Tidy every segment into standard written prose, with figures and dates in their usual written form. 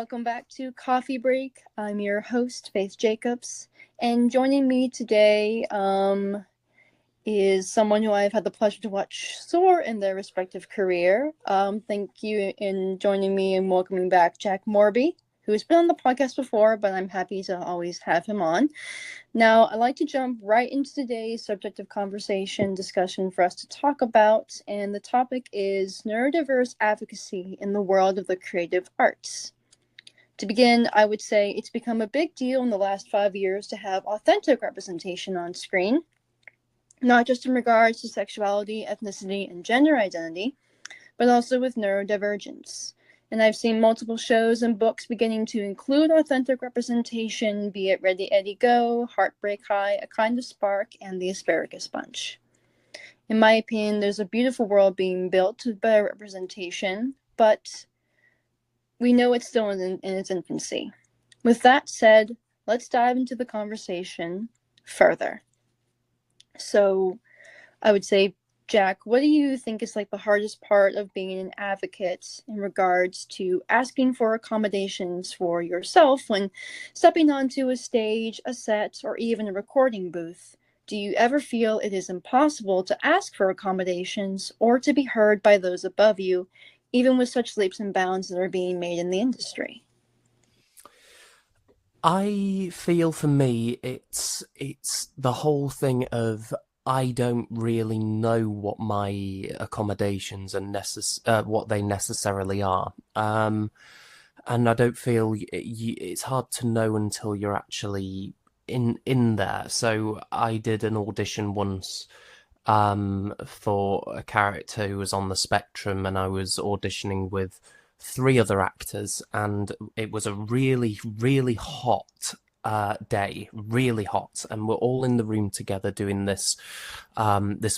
welcome back to Coffee Break. I'm your host, Faith Jacobs, and joining me today is someone who I've had the pleasure to watch soar in their respective career. Thank you in joining me and welcoming back Jack Morby, who has been on the podcast before, but I'm happy to always have him on. Now, I'd like to jump right into today's subject of conversation discussion for us to talk about, and the topic is neurodiverse advocacy in the world of the creative arts. To begin, I would say it's become a big deal in the last 5 years to have authentic representation on screen, not just in regards to sexuality, ethnicity, and gender identity, but also with neurodivergence. And I've seen multiple shows and books beginning to include authentic representation, be it Ready, Eddie, Go, Heartbreak High, A Kind of Spark, and The Asparagus Bunch. In my opinion, there's a beautiful world being built with better representation, but we know it's still in its infancy. With that said, let's dive into the conversation further. So I would say, Jack, what do you think is like the hardest part of being an advocate in regards to asking for accommodations for yourself when stepping onto a stage, a set, or even a recording booth? Do you ever feel it is impossible to ask for accommodations or to be heard by those above you, even with such leaps and bounds that are being made in the industry? I feel for me, it's the whole thing of I don't really know what my accommodations and what they necessarily are. And I don't feel it's hard to know until you're actually in there. So I did an audition once for a character who was on the spectrum, and I was auditioning with three other actors, and it was a really, really hot day, really hot, and we're all in the room together doing this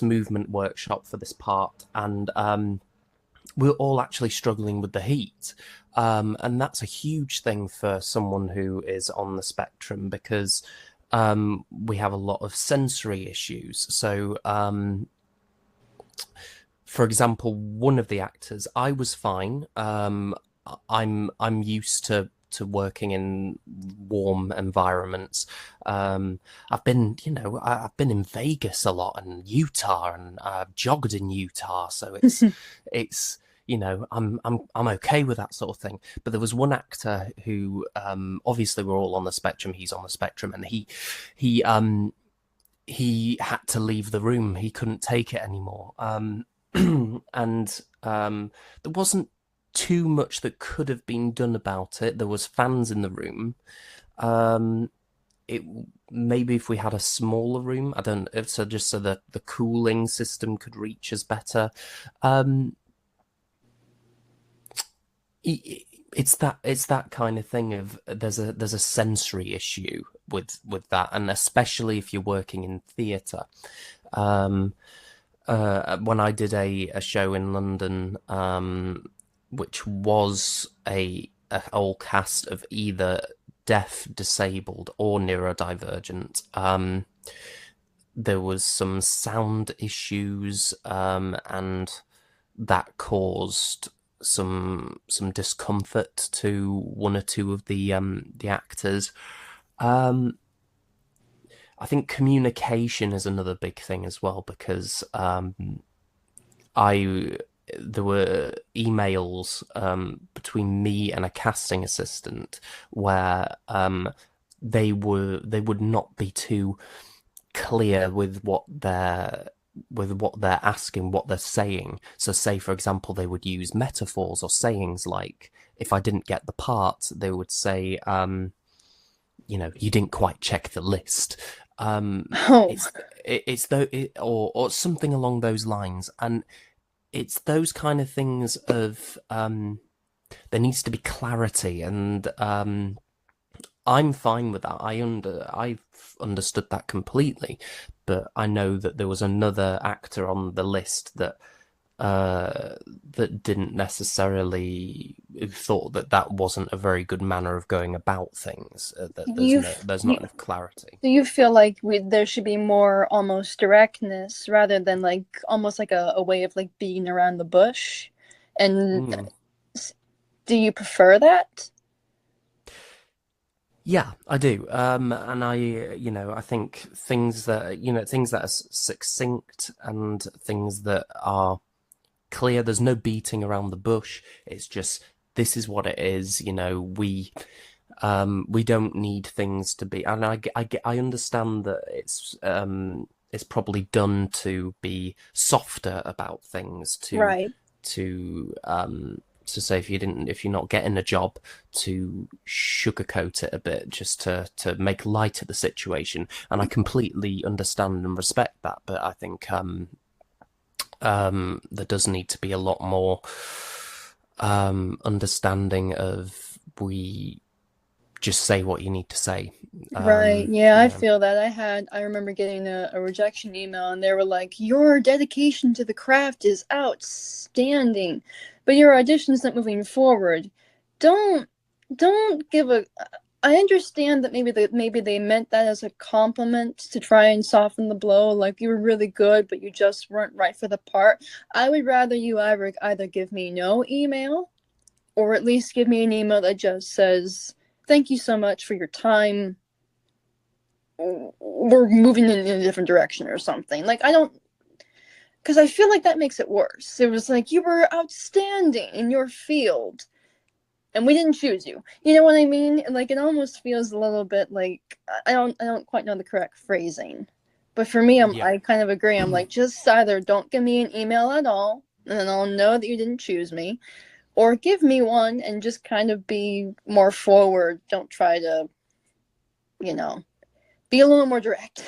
movement workshop for this part, and we're all actually struggling with the heat. And that's a huge thing for someone who is on the spectrum because we have a lot of sensory issues. So, for example, one of the actors, I was fine. I'm used to working in warm environments. I've been, I've been in Vegas a lot and Utah, and I've jogged in Utah, so it's I'm okay with that sort of thing. But there was one actor who obviously we're all on the spectrum. He's on the spectrum, and he had to leave the room. He couldn't take it anymore. And there wasn't too much that could have been done about it. There was fans in the room. It maybe if we had a smaller room, I don't know, so just so that the cooling system could reach us better. It's that kind of thing of there's a sensory issue with that, and especially if you're working in theatre. When I did a show in London, which was a whole cast of either deaf, disabled, or neurodivergent, there was some sound issues, and that caused some discomfort to one or two of the actors. I think communication is another big thing as well, because there were emails between me and a casting assistant where they would not be too clear with what they're asking, what they're saying. So say, for example, they would use metaphors or sayings like, if I didn't get the part, they would say, you didn't quite check the list. Oh, Or something along those lines. And it's those kind of things of, there needs to be clarity, and I'm fine with that. I've understood that completely, but I know that there was another actor on the list that didn't necessarily thought that wasn't a very good manner of going about things. That there's not enough clarity. Do you feel like there should be more almost directness rather than like almost like a way of like beating around the bush? And do you prefer that? Yeah, I do. And I think things that are succinct and things that are clear. There's no beating around the bush. It's just this is what it is. We don't need things to be. And I understand that it's probably done to be softer about things Right. to to say if you're not getting a job, to sugarcoat it a bit just to make light of the situation. And I completely understand and respect that, but I think there does need to be a lot more understanding of we just say what you need to say. Right. Um, Yeah, you I know, feel that. I remember getting a rejection email and they were like, "Your dedication to the craft is outstanding, but your audition's not moving forward." Don't don't give a I understand that maybe they meant that as a compliment to try and soften the blow, like you were really good, but you just weren't right for the part. I would rather you either give me no email or at least give me an email that just says, "Thank you so much for your time. We're moving in a different direction," or something. Like, I don't, because I feel like that makes it worse. It was like, you were outstanding in your field and we didn't choose you. You know what I mean? Like, it almost feels a little bit like, I don't quite know the correct phrasing. But for me, yeah, I kind of agree. I'm like, just either don't give me an email at all, and then I'll know that you didn't choose me, or give me one and just kind of be more forward. Don't try to, you know, be a little more direct.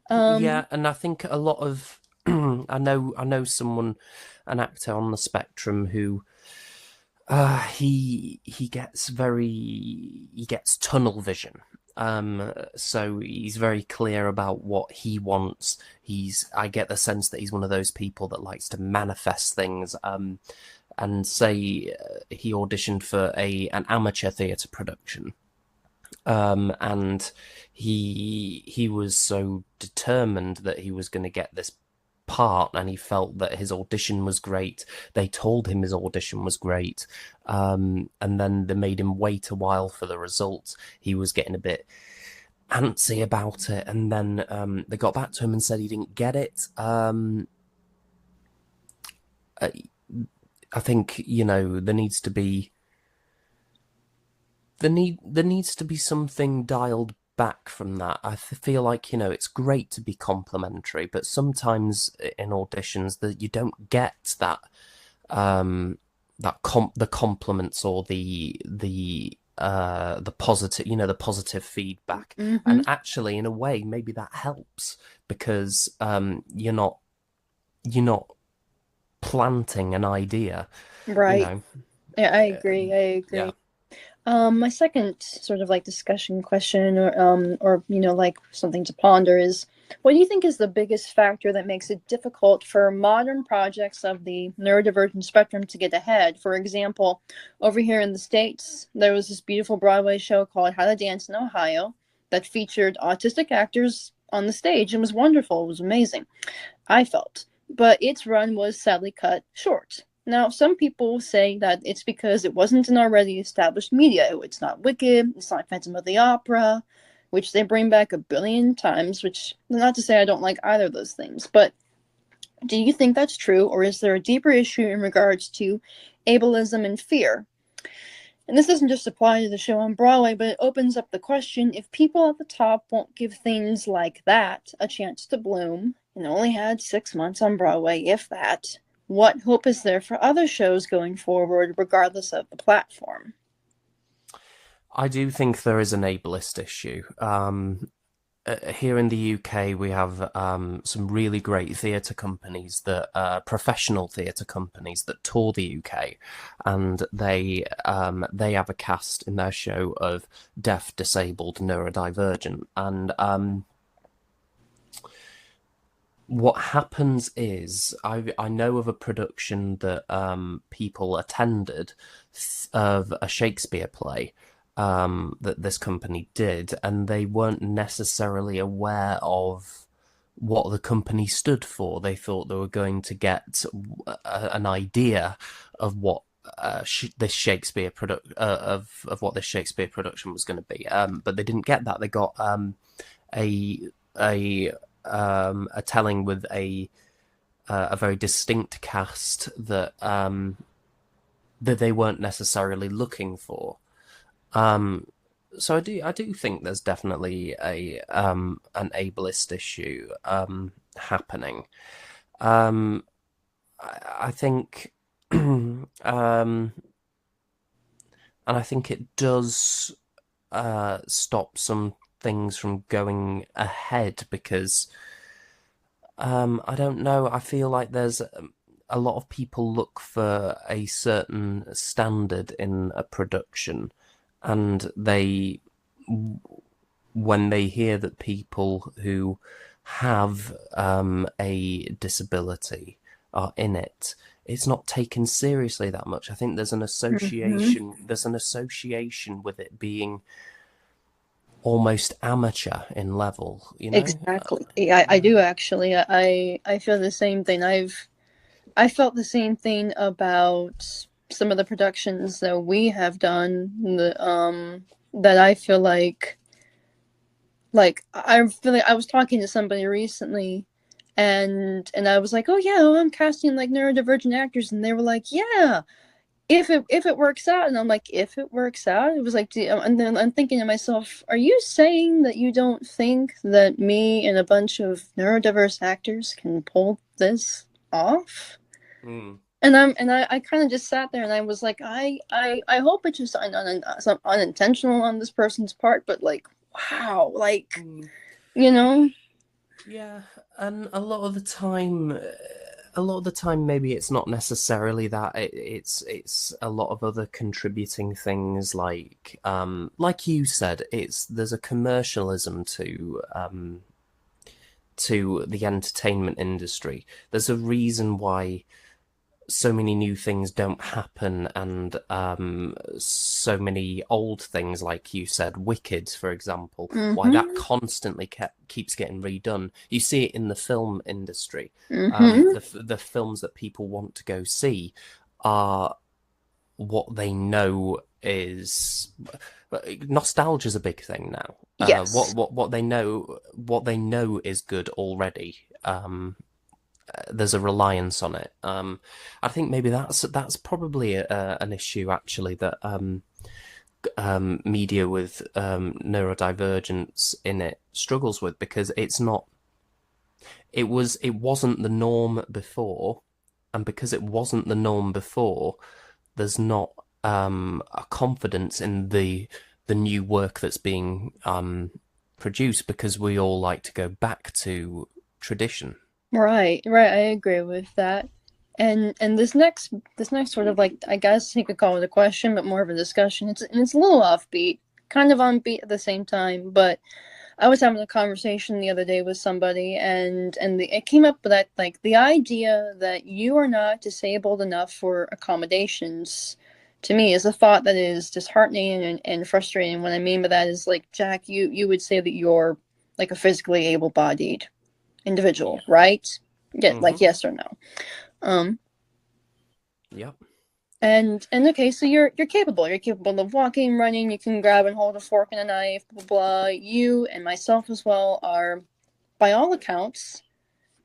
yeah, um, and I think a lot of I know someone, an actor on the spectrum who he gets tunnel vision. So he's very clear about what he wants. I get the sense that he's one of those people that likes to manifest things. And say he auditioned for a an amateur theatre production, and he was so determined that he was going to get this part, and he felt that his audition was great. They told him his audition was great, and then they made him wait a while for the results. He was getting a bit antsy about it, and then they got back to him and said he didn't get it. I, I think there needs to be something dialed back from that. I feel like it's great to be complimentary, but sometimes in auditions that you don't get that the compliments or the positive the positive feedback. mm-hmm. And actually, in a way, maybe that helps because you're not planting an idea, you Right. know. Yeah, I agree. I Yeah. agree. My second sort of like discussion question, or like something to ponder is, what do you think is the biggest factor that makes it difficult for modern projects of the neurodivergent spectrum to get ahead? For example, over here in the States, there was this beautiful Broadway show called How to Dance in Ohio that featured autistic actors on the stage. It was wonderful. It was amazing, I felt. But its run was sadly cut short. Now, some people say that it's because it wasn't an already established media. It's not Wicked, it's not Phantom of the Opera, which they bring back a billion times, which, not to say I don't like either of those things, but do you think that's true, or is there a deeper issue in regards to ableism and fear? And this doesn't just apply to the show on Broadway, but it opens up the question, if people at the top won't give things like that a chance to bloom and only had 6 months on Broadway, if that, what hope is there for other shows going forward, regardless of the platform? I do think there is an ableist issue. Here in the UK, we have some really great theatre companies professional theatre companies that tour the UK, and they have a cast in their show of deaf, disabled, neurodivergent, and what happens is I know of a production that people attended of a Shakespeare play that this company did, and they weren't necessarily aware of what the company stood for. They thought they were going to get an idea of what this Shakespeare product of what this Shakespeare production was going to be. But they didn't get that. They got a a a telling with a very distinct cast that that they weren't necessarily looking for. So I do think there's definitely a an ableist issue happening. I think and I think it does stop some things from going ahead because I don't know. I feel like there's a lot of people look for a certain standard in a production, and they, when they hear that people who have a disability are in it, it's not taken seriously that much. I think there's an Mm-hmm. association. There's an association with it being almost amateur in level. You know. Exactly. I do actually. I feel the same thing. I felt the same thing about some of the productions that we have done. That I feel I feel like I was talking to somebody recently, and I was like, oh yeah, I'm casting like neurodivergent actors, and they were like, yeah, if it works out. And I'm like, if it works out, it was like, and then I'm thinking to myself, are you saying that you don't think that me and a bunch of neurodiverse actors can pull this off? Mm. I kind of just sat there and I was like, I hope it's just unintentional on this person's part, but like, wow, like, Mm. you know. Yeah, and a lot of the time, maybe it's not necessarily that. It's a lot of other contributing things, like you said, it's there's a commercialism to the entertainment industry. There's a reason why so many new things don't happen, and so many old things, like you said, Wicked, for example, why that Mm-hmm. constantly keeps getting redone. You see it in the film industry. Mm-hmm. The films that people want to go see are what they know is nostalgia is a big thing now. Yes. What they know is good already. There's a reliance on it. I think maybe that's probably an issue actually that media with neurodivergence in it struggles with, because it wasn't the norm before, and because it wasn't the norm before, there's not a confidence in the new work that's being produced, because we all like to go back to tradition. Right, right. I agree with that. And this next sort of, like, I guess you could call it a question, but more of a discussion. It's a little offbeat, kind of on beat at the same time. But I was having a conversation the other day with somebody, it came up that, like, the idea that you are not disabled enough for accommodations, to me, is a thought that is disheartening and frustrating. What I mean by that is, like, Jack, you would say that you're like a physically able-bodied individual, Yeah. right? Get Mm-hmm. like yes or no. Um, Yep. and okay, so you're capable. You're capable of walking, running. You can grab and hold a fork and a knife. Blah blah blah. You and myself as well are, by all accounts,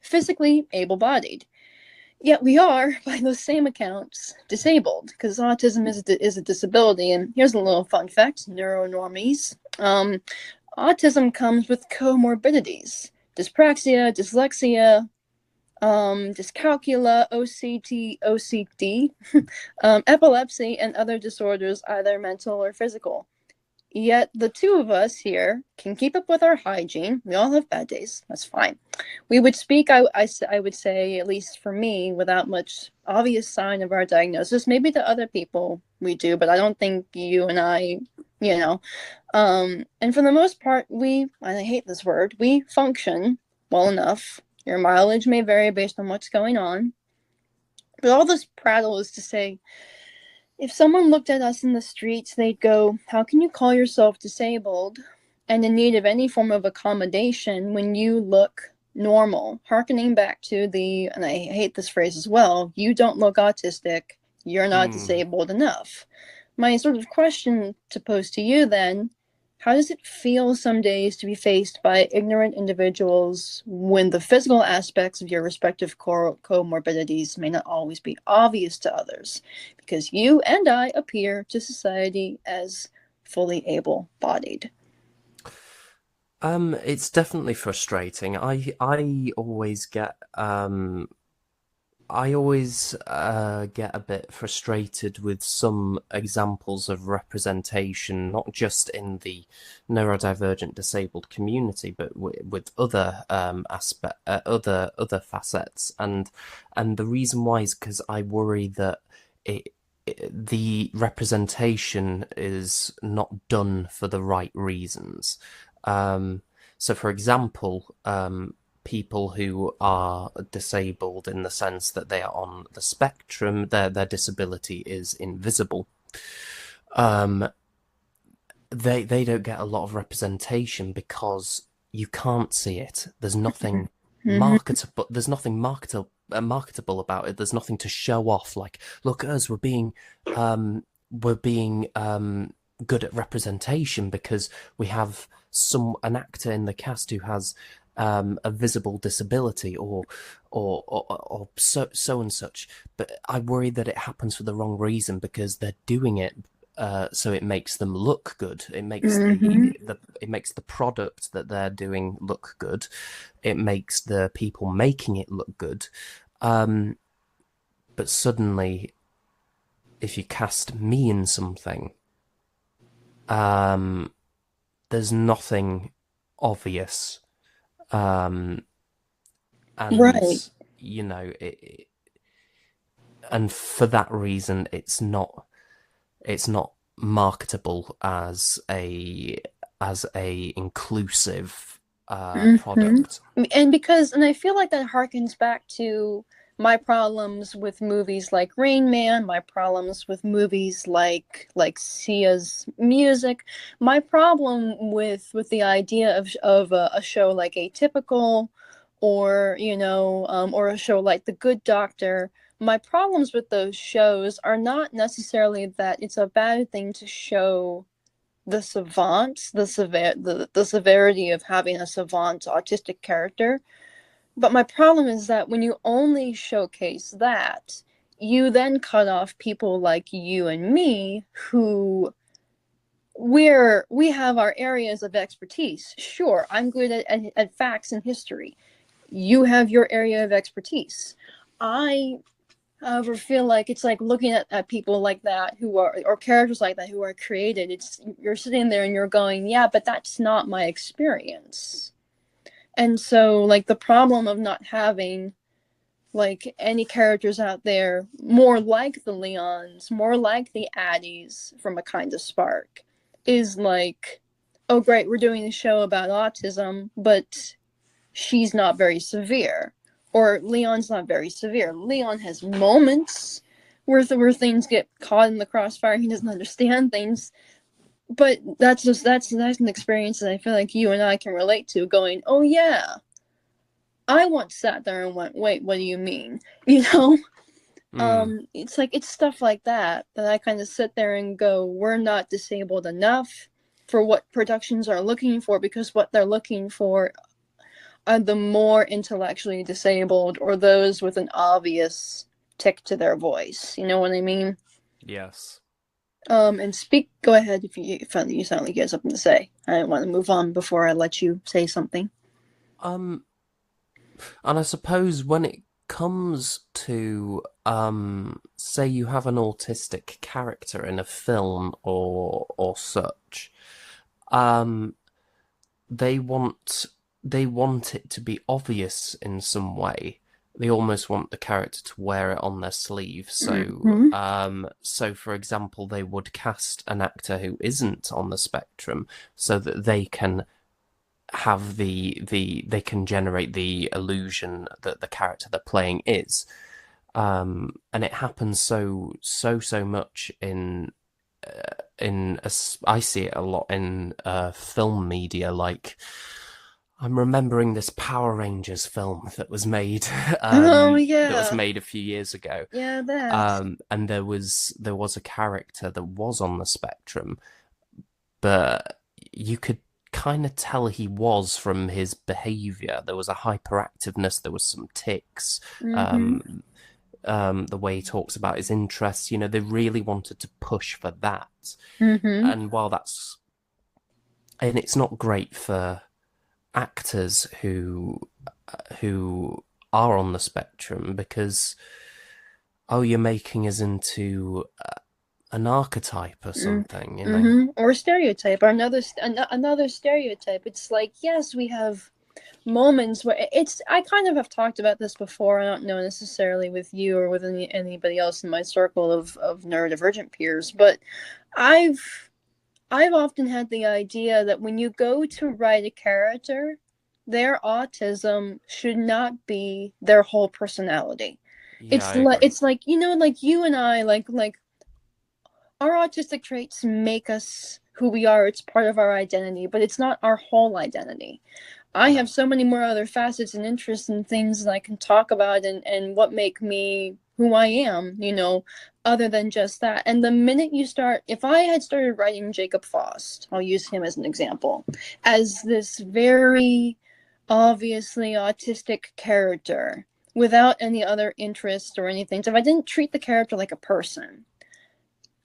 physically able-bodied. Yet we are, by those same accounts, disabled, because autism is a disability. And here's a little fun fact: neuronormies. Autism comes with comorbidities: dyspraxia, dyslexia, dyscalculia, OCD, epilepsy, and other disorders, either mental or physical. Yet the two of us here can keep up with our hygiene. We all have bad days. That's fine. We would speak, I would say, at least for me, without much obvious sign of our diagnosis. Maybe to other people we do, but I don't think you and I, you know. And for the most part, and I hate this word, we function well enough. Your mileage may vary based on what's going on. But all this prattle is to say, if someone looked at us in the streets, they'd go, how can you call yourself disabled and in need of any form of accommodation when you look normal? Harkening back to and I hate this phrase as well, you don't look autistic, You're not Mm. disabled enough. My sort of question to pose to you then, how does it feel some days to be faced by ignorant individuals when the physical aspects of your respective comorbidities may not always be obvious to others? Because you and I appear to society as fully able bodied. It's definitely frustrating. I always get a bit frustrated with some examples of representation, not just in the neurodivergent disabled community, but with other other facets, and the reason why is because I worry that it, the representation is not done for the right reasons. Um, so, for example, people who are disabled in the sense that they are on the spectrum, their disability is invisible. Um, they don't get a lot of representation because you can't see it. There's nothing Mm-hmm. marketable. There's nothing marketable about it. There's nothing to show off. Like, look at us, we're being good at representation because we have an actor in the cast who has a visible disability or so and such. But I worry that it happens for the wrong reason because they're doing it so it makes them look good. It makes Mm-hmm. it makes the product that they're doing look good. It makes the people making it look good. Um, but suddenly, if you cast me in something, um, there's nothing obvious, um, Right. and you know, and for that reason, it's not marketable as a inclusive Mm-hmm. product. And I feel like that harkens back to my problems with movies like Rain Man, my problems with movies like Sia's music, my problem with the idea of a show like Atypical, or or a show like The Good Doctor. My problems with those shows are not necessarily that it's a bad thing to show the savant, the severity of having a savant autistic character. But my problem is that when you only showcase that, you then cut off people like you and me who we have our areas of expertise. Sure, I'm good at facts and history. You have your area of expertise. I however feel like it's like looking at people like that who are, or characters like that who are created, it's you're sitting there and you're going, yeah, but that's not my experience. And so like the problem of not having like any characters out there more like the Leons, more like the Addies from A Kind of Spark is like, oh great, we're doing a show about autism, but she's not very severe, or Leon's not very severe. Leon has moments where things get caught in the crossfire. He doesn't understand things, but that's an experience that I feel like you and I can relate to. Going, oh yeah, I once sat there and went, wait, what do you mean? You know, Mm, it's like it's stuff like that that I kind of sit there and go, we're not disabled enough for what productions are looking for, because what they're looking for are the more intellectually disabled or those with an obvious tick to their voice. You know what I mean? yes. And speak. Go ahead if you found that you sound like you have something to say. I want to move on before I let you say something. Um, and I suppose when it comes to say you have an autistic character in a film or such, um, they want they want it to be obvious in some way. They almost want the character to wear it on their sleeve. Mm-hmm. So for example, they would cast an actor who isn't on the spectrum so that they can have they can generate the illusion that the character they're playing is. And it happens so much I see it a lot in film media, like I'm remembering this Power Rangers film that was made Oh that was yeah, made a few years ago. yeah, that. And there was a character that was on the spectrum, but you could kind of tell he was from his behavior. There was a hyperactiveness, there was some tics, Mm-hmm. um, the way he talks about his interests. They really wanted to push for that. Mm-hmm. And it's not great for actors who are on the spectrum because you're making us into an archetype or something. Mm-hmm. Or stereotype, or another stereotype. It's like, yes, we have moments where I kind of have talked about this before. I don't know necessarily with you or with anybody else in my circle of neurodivergent peers, but I've I've often had the idea that when you go to write a character, their autism should not be their whole personality. Yeah, It's I like agree. like you and I, like our autistic traits make us who we are. It's part of our identity, but it's not our whole identity. I No. have so many more other facets and interests and things that I can talk about, and what make me who I am, other than just that. And the minute you start, if I had started writing Jacob Faust, I'll use him as an example, as this very obviously autistic character without any other interest or anything, so if I didn't treat the character like a person,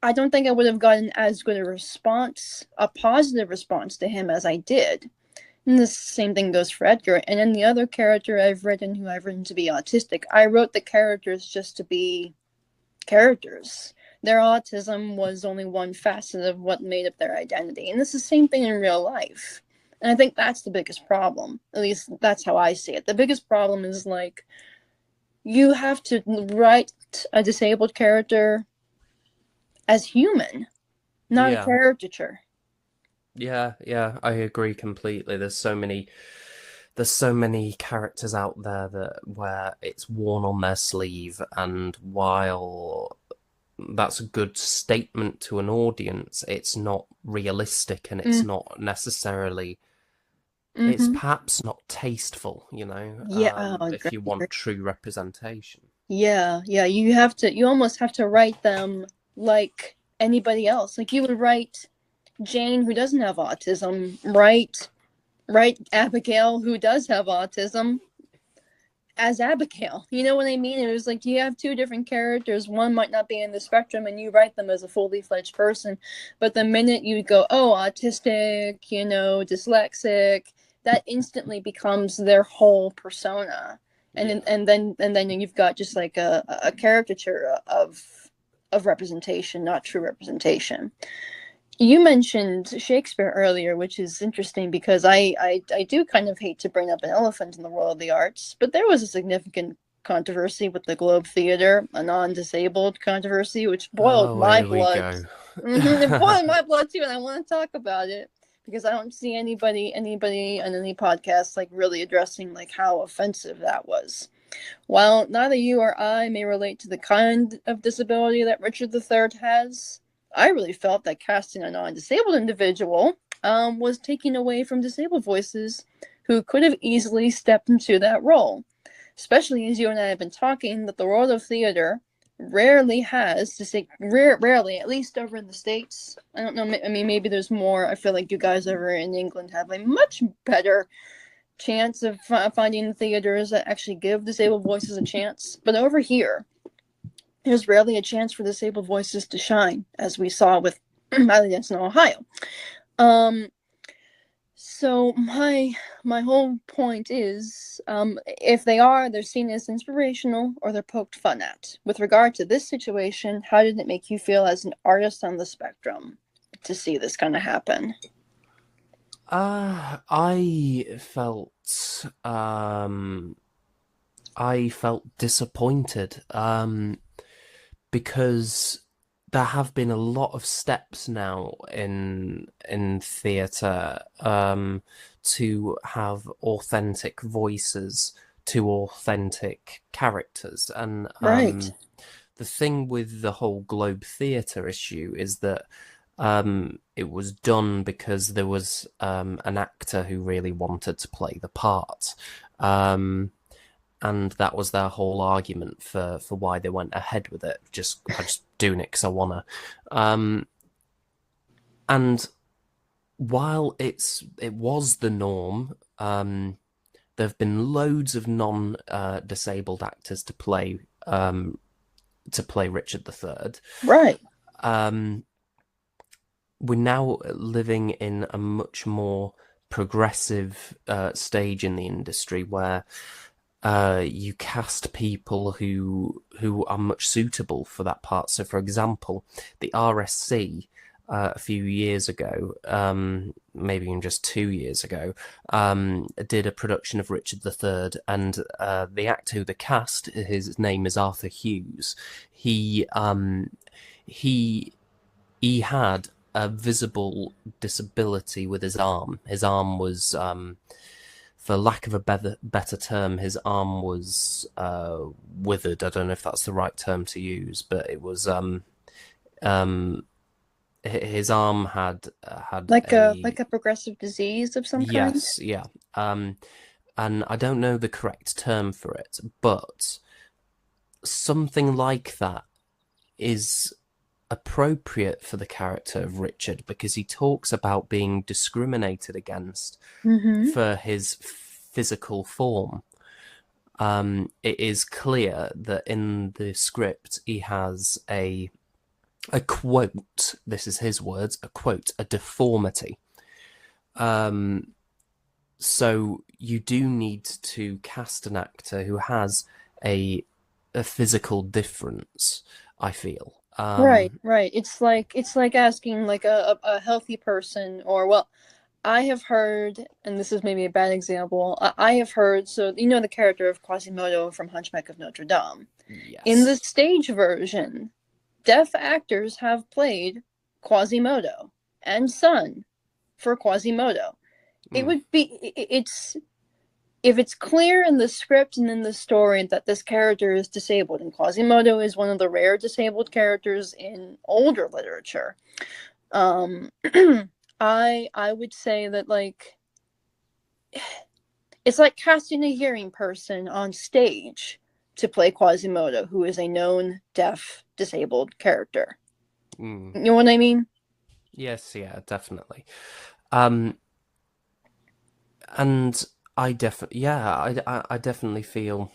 I don't think I would have gotten as good a response, a positive response to him as I did. And the same thing goes for Edgar. And then the other character who I've written to be autistic, I wrote the characters just to be characters. Their autism was only one facet of what made up their identity. And it's the same thing in real life. And I think that's the biggest problem. At least that's how I see it. The biggest problem is like you have to write a disabled character as human, not a Yeah. caricature. Yeah, I agree completely. There's so many characters out there that where it's worn on their sleeve, and while that's a good statement to an audience, it's not realistic and it's Mm, not necessarily it's mm-hmm. perhaps not tasteful, Yeah, oh, if great. you want true representation. Yeah, yeah, you almost have to write them like anybody else. Like you would write Jane who doesn't have autism, write Abigail who does have autism as Abigail. You know what I mean? It was like you have two different characters. One might not be in the spectrum and you write them as a fully fledged person, but the minute you go, "Oh, autistic, dyslexic," that instantly becomes their whole persona. And then Yeah. and then you've got just like a caricature of representation, not true representation. You mentioned Shakespeare earlier, which is interesting because I do kind of hate to bring up an elephant in the world of the arts, but there was a significant controversy with the Globe Theater, a non-disabled controversy, which boiled Oh, my here we blood. go. It boiled my blood too, and I want to talk about it because I don't see anybody on any podcast like really addressing like how offensive that was. While neither you or I may relate to the kind of disability that Richard III has, I really felt that casting a non disabled individual was taking away from disabled voices who could have easily stepped into that role. Especially as you and I have been talking, that the world of theater rarely has to say rarely, at least over in the States. I don't know, I mean, maybe there's more. I feel like you guys over in England have a much better chance of finding theaters that actually give disabled voices a chance. But over here, there's rarely a chance for disabled voices to shine, as we saw with Alliance in Ohio. Um, so my whole point is, if they're seen as inspirational or they're poked fun at. With regard to this situation, how did it make you feel as an artist on the spectrum to see this kind of happen? I felt disappointed because there have been a lot of steps now in theatre to have authentic voices to authentic characters, and Right. the thing with the whole Globe Theatre issue is that It was done because there was an actor who really wanted to play the part. Um, and that was their whole argument for why they went ahead with it. I'm just doing it because I wanna. Um, and while it was the norm, there have been loads of non disabled actors to play Richard III. Right. Um, we're now living in a much more progressive stage in the industry where you cast people who are much suitable for that part. So, for example, the RSC a few years ago, maybe even just 2 years ago, did a production of Richard III, and the actor who they cast, his name is Arthur Hughes. He he had a visible disability with his arm. His arm was, for lack of a better term, his arm was withered. I don't know if that's the right term to use, but it was um, his arm had a, Like a progressive disease of some kind. yes, yeah, um, and I don't know the correct term for it, but something like that is appropriate for the character of Richard because he talks about being discriminated against Mm-hmm. for his physical form. It is clear that in the script he has a quote. This is his words. A quote. A deformity. Um, so you do need to cast an actor who has a a physical difference. I feel. Right, right. It's like asking like a healthy person, or well, I have heard, and this is maybe a bad example. I have heard, so you know the character of Quasimodo from Hunchback of Notre Dame. In the Yes. stage version, deaf actors have played Quasimodo and Son for Quasimodo. It Mm, would be it's if it's clear in the script and in the story that this character is disabled, and Quasimodo is one of the rare disabled characters in older literature. Um, I would say that like it's like casting a hearing person on stage to play Quasimodo, who is a known deaf disabled character. mm. You know what I mean? Yes. Yeah. Definitely. Um, and I definitely feel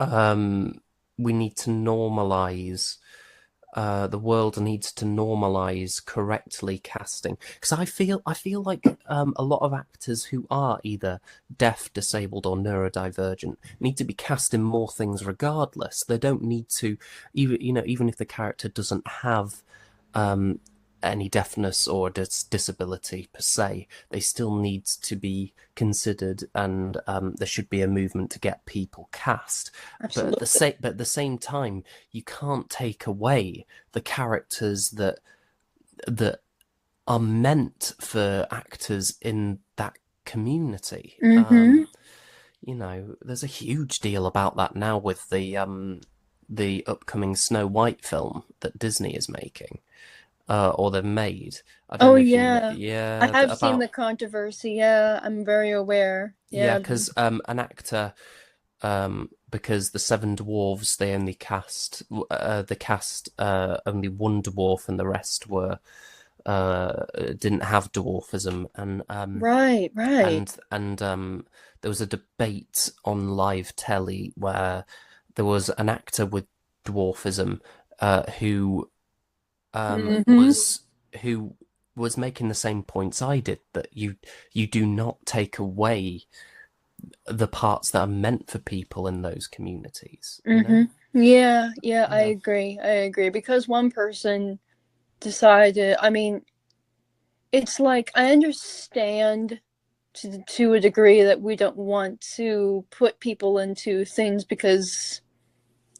um, we need to normalize. The world needs to normalize correctly casting because I feel like a lot of actors who are either deaf, disabled, or neurodivergent need to be cast in more things regardless. They don't need to even if the character doesn't have um, any deafness or disability per se, they still need to be considered, and there should be a movement to get people cast. Absolutely. But at the same time, you can't take away the characters that are meant for actors in that community. Mm-hmm. There's a huge deal about that now with the upcoming Snow White film that Disney is making, or they've made. I don't Oh know if you know. yeah. I Yeah, have seen about the controversy. Yeah, I'm very aware. yeah, Yeah. because an actor because the seven dwarves they only cast only one dwarf and the rest were didn't have dwarfism Right, right. and there was a debate on live telly where there was an actor with dwarfism who Mm-hmm. was who was making the same points I did, that you do not take away the parts that are meant for people in those communities, you know? Mm-hmm. Yeah, yeah, I Yeah. agree. I agree. Because one person decided, I mean, it's like I understand to a degree that we don't want to put people into things because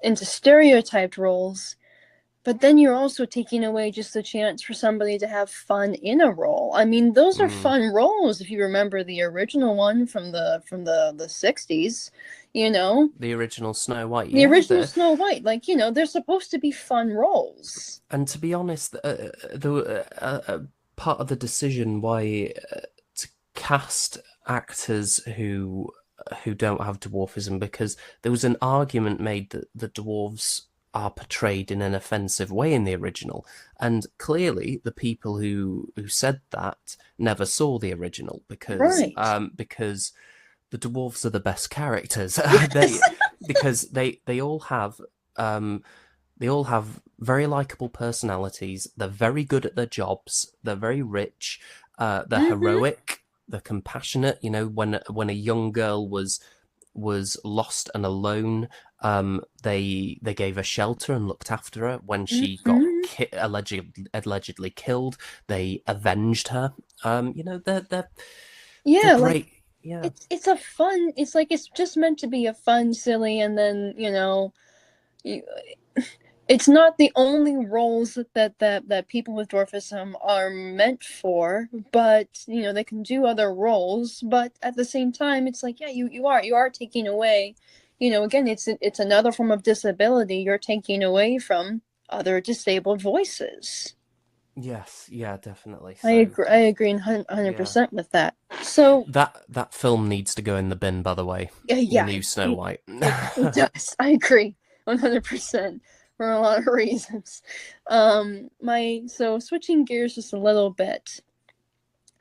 into stereotyped roles, but then you're also taking away just the chance for somebody to have fun in a role. I mean, those are Mm, fun roles if you remember the original one from the 60s. you know? The original Snow White, The yeah. original Snow White, like, they're supposed to be fun roles. And to be honest, the part of the decision why to cast actors who don't have dwarfism, because there was an argument made that the dwarves are portrayed in an offensive way in the original, and clearly the people who said that never saw the original Right. because the dwarves are the best characters. Yes. they because um they all have very likable personalities. They're very good at their jobs. They're very rich. They're Mm-hmm. heroic. They're compassionate. You know, when a young girl was lost and alone, they gave her shelter and looked after her. When she got Mm-hmm. allegedly killed, they avenged her. You know, they're Yeah, like great. Yeah. it's a fun. It's like it's just meant to be a fun, silly, and then you, it's not the only roles that people with dwarfism are meant for, but they can do other roles. But at the same time, it's like, yeah, you are taking away, again, it's another form of disability you're taking away from other disabled voices. Yes. Yeah. Definitely. I So. agree. I agree Yeah. 100% with that. So That film needs to go in the bin, by the way. The yeah, new Snow White. it does. I agree 100% for a lot of reasons. My so switching gears just a little bit.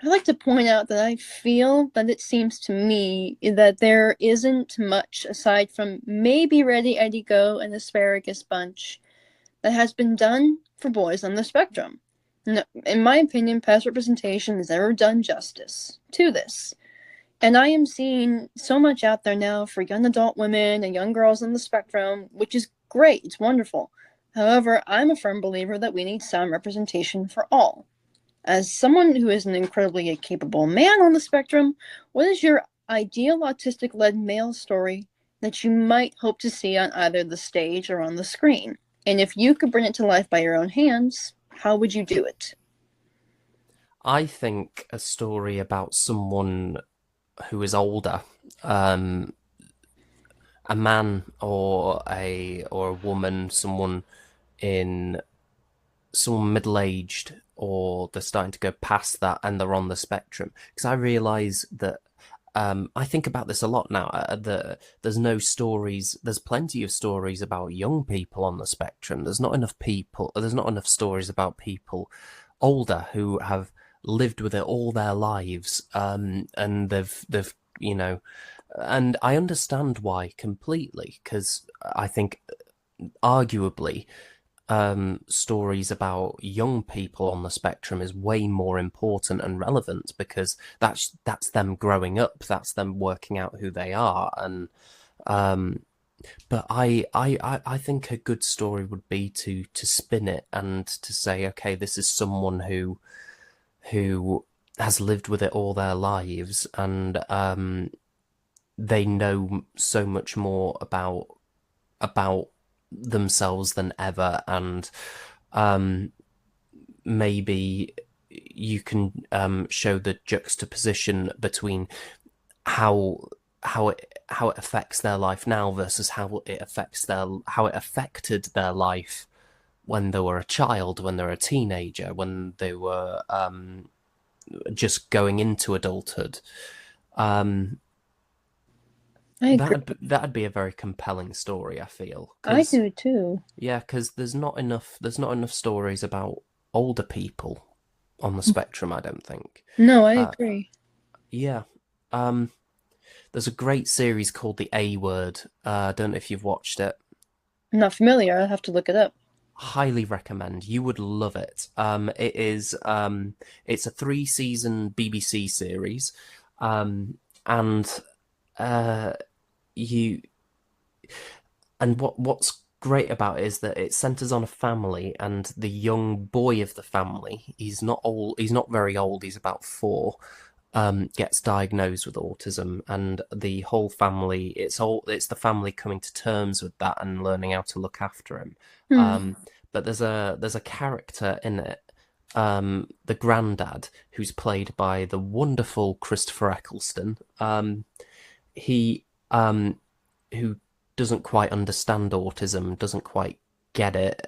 I'd like to point out that I feel that it seems to me that there isn't much aside from maybe Ready Eddie Go and Asparagus Bunch that has been done for boys on the spectrum. No, in my opinion, past representation has never done justice to this. And I am seeing so much out there now for young adult women and young girls on the spectrum, which is great. It's wonderful. However, I'm a firm believer that we need some representation for all. As someone who is an incredibly capable man on the spectrum, what is your ideal autistic led male story that you might hope to see on either the stage or on the screen? And if you could bring it to life by your own hands, how would you do it? I think a story about someone who is older, um, a man or a woman, in someone middle aged, or they're starting to go past that and they're on the spectrum. Because I realise that I think about this a lot now. There's no stories. There's plenty of stories about young people on the spectrum. There's not enough people. There's not enough stories about people older who have lived with it all their lives. And they've and I understand why completely, because I think arguably stories about young people on the spectrum is way more important and relevant, because that's them growing up, that's them working out who they are. And um, but I think a good story would be to spin it and to say, okay, this is someone who has lived with it all their lives, and they know so much more about themselves than ever, and um, maybe you can show the juxtaposition between how how it affects their life now versus how it affected their life when they were a child, when they were a teenager, when they were just going into adulthood. Um, I agree. that'd be a very compelling story, I feel, I because do too. yeah, because there's not enough stories about older people on the spectrum, I don't think. No, I Uh, agree. yeah. Um, there's a great series called The A Word. I don't know if you've watched it. I'm not familiar. I'll have to look it up. Highly recommend. You would love it. It's a 3-season BBC series. And uh, you what's great about it is that it centers on a family, and the young boy of the family, he's not old, he's not very old, he's about 4, gets diagnosed with autism, and the whole family, it's the family coming to terms with that and learning how to look after him. Hmm. But there's a character in it, the granddad, who's played by the wonderful Christopher Eccleston. He who doesn't quite understand autism, doesn't quite get it.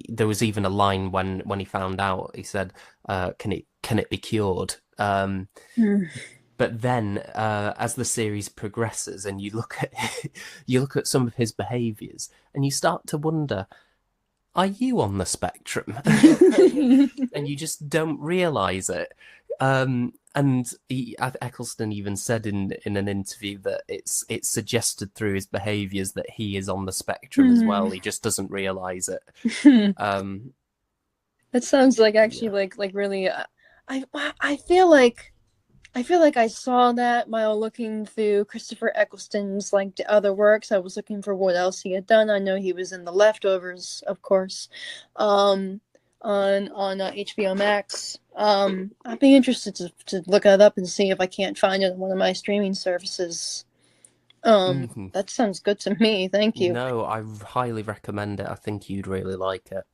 There was even a line when he found out. He said, can it be cured?" Mm. But then, as the series progresses, and you look at you look at some of his behaviours, and you start to wonder, are you on the spectrum? And you just don't realize it. And Eccleston even said in an interview that it's suggested through his behaviours that he is on the spectrum as well. He just doesn't realize it. Um, That sounds like actually yeah. like really. I I feel like I feel like I saw that while looking through Christopher Eccleston's like the other works. I was looking for what else he had done. I know he was in The Leftovers, of course, um, on HBO Max. I'd be interested to look it up and see if I can't find it on one of my streaming services. Mhm. That sounds good to me. Thank you. No, I highly recommend it. I think you'd really like it.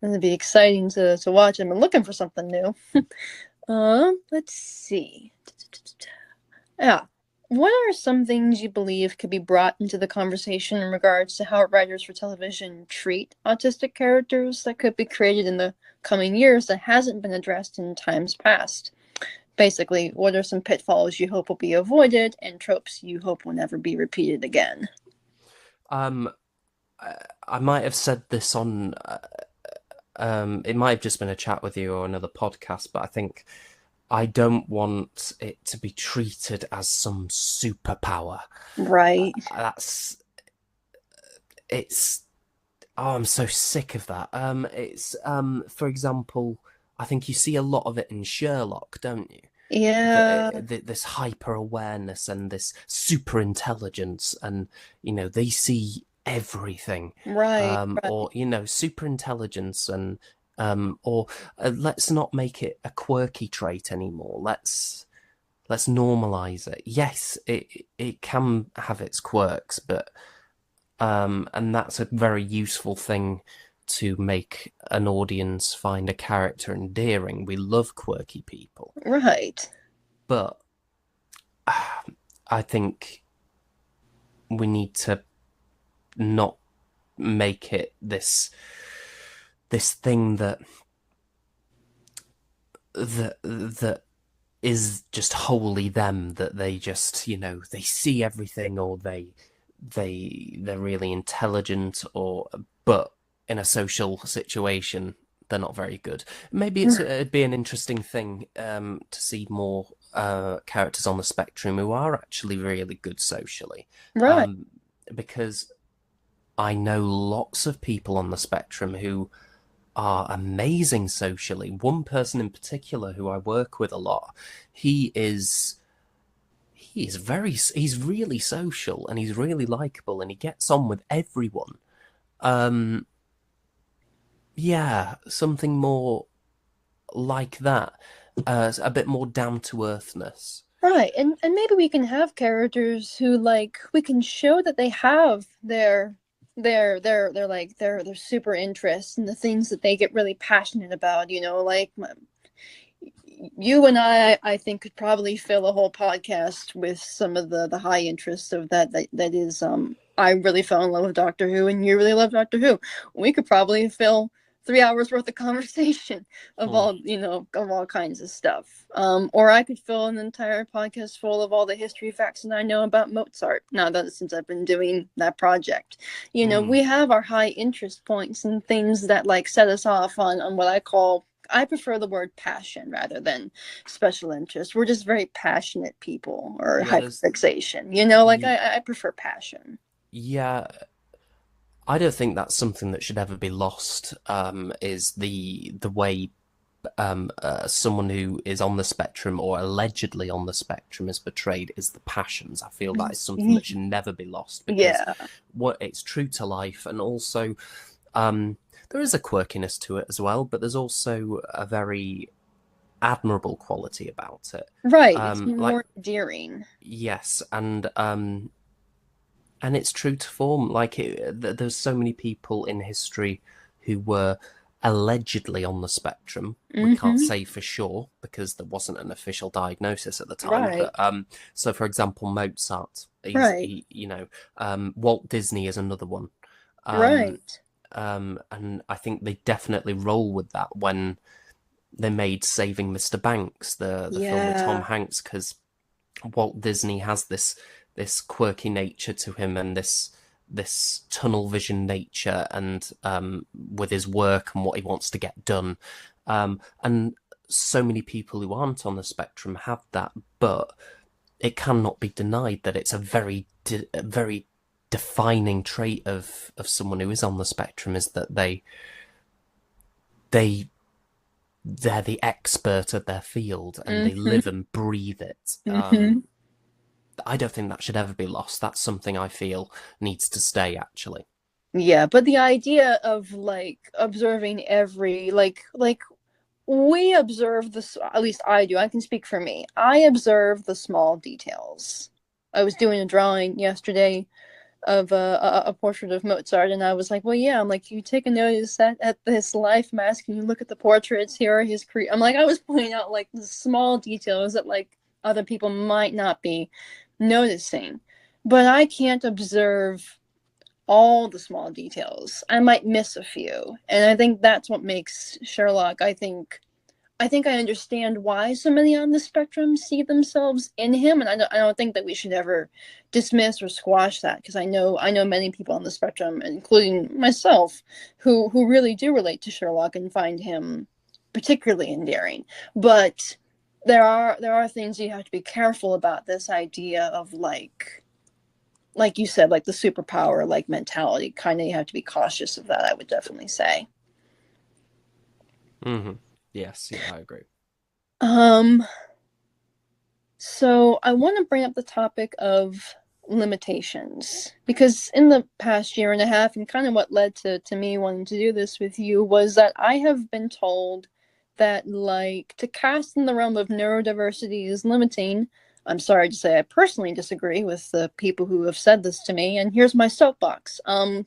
It'd be exciting to watch. I'm looking for something new. Let's see. Yeah. What are some things you believe could be brought into the conversation in regards to how writers for television treat autistic characters that could be created in the coming years that hasn't been addressed in times past? Basically, what are some pitfalls you hope will be avoided and tropes you hope will never be repeated again? Um, I might have said this on. It might have just been a chat with you or another podcast, but I think I don't want it to be treated as some superpower. Right. That's it's. Oh, I'm so sick of that. It's for example, I think you see a lot of it in Sherlock, don't you? Yeah. This hyper awareness and this super intelligence, and they see everything, Right. or super intelligence, and or let's not make it a quirky trait anymore. Let's normalize it. Yes, it can have its quirks, but and that's a very useful thing to make an audience find a character endearing. We love quirky people, Right. but I think we need to not make it this thing that is just wholly them, that they just they see everything, or they're really intelligent, or but in a social situation they're not very good. Maybe it'd be an interesting thing to see more characters on the spectrum who are actually really good socially, Right. um, because I know lots of people on the spectrum who are amazing socially. One person in particular who I work with a lot, he is he's really social, and he's really likable, and he gets on with everyone. Um yeah, something more like that. A bit more down to earthness. Right, and maybe we can have characters who like we can show that they have their super interests and the things that they get really passionate about. Like you and I think could probably fill a whole podcast with some of the high interests of that is I really fell in love with Doctor Who and you really love Doctor Who. We could probably fill 3 hours worth of conversation of Hmm. all kinds of stuff. Or I could fill an entire podcast full of all the history facts that I know about Mozart. Now that since I've been doing that project, Hmm. we have our high interest points and things that like set us off on what I prefer the word passion rather than special interest. We're just very passionate people or Yeah, hyperfixation. Like y- I prefer passion. yeah, I don't think that's something that should ever be lost. Is the way someone who is on the spectrum, or allegedly on the spectrum, is portrayed, is the passions. I feel that is something that should never be lost, because Yeah. it's true to life, and also um, there is a quirkiness to it as well, but there's also a very admirable quality about it. Right. It's Like, more endearing. yes, and it's true to form. Like there's so many people in history who were allegedly on the spectrum. We can't Mm-hmm. say for sure because there wasn't an official diagnosis at the time. Right. But so for example, Mozart, Right. Walt Disney is another one. Um, Right. and I think they definitely roll with that when they made Saving Mr. Banks, the film with Tom Yeah. Hanks, because Walt Disney has this quirky nature to him and this tunnel vision nature and with his work and what he wants to get done. And so many people who aren't on the spectrum have that, but it cannot be denied that it's a very defining trait of someone who is on the spectrum is that they they're the expert of their field and they Mm-hmm. live and breathe it. Mm-hmm. I don't think that should ever be lost. That's something I feel needs to stay, actually. Yeah, but the idea of like observing every like we observe this, at least I do. I can speak for me. I observe the small details. I was doing a drawing yesterday of a portrait of Mozart, and I was like, well, yeah, I'm like, you take a notice at this life mask and you look at the portraits, here are his I'm like, I was pointing out like the small details that like other people might not be noticing, but I can't observe all the small details. I might miss a few, and I think that's what makes Sherlock, I think I understand why so many on the spectrum see themselves in him, and I don't think that we should ever dismiss or squash that, because I know many people on the spectrum, including myself, who really do relate to Sherlock and find him particularly endearing. But there are things you have to be careful about, this idea of like you said, like the superpower like mentality. Kind of, you have to be cautious of that, I would definitely say. Mm-hmm. Yes, yeah, I agree. Um, So I want to bring up the topic of limitations, because in the past year and a half, and kind of what led to me wanting to do this with you, was that I have been told that like to cast in the realm of neurodiversity is limiting. I'm sorry to say I personally disagree with the people who have said this to me, and here's my soapbox.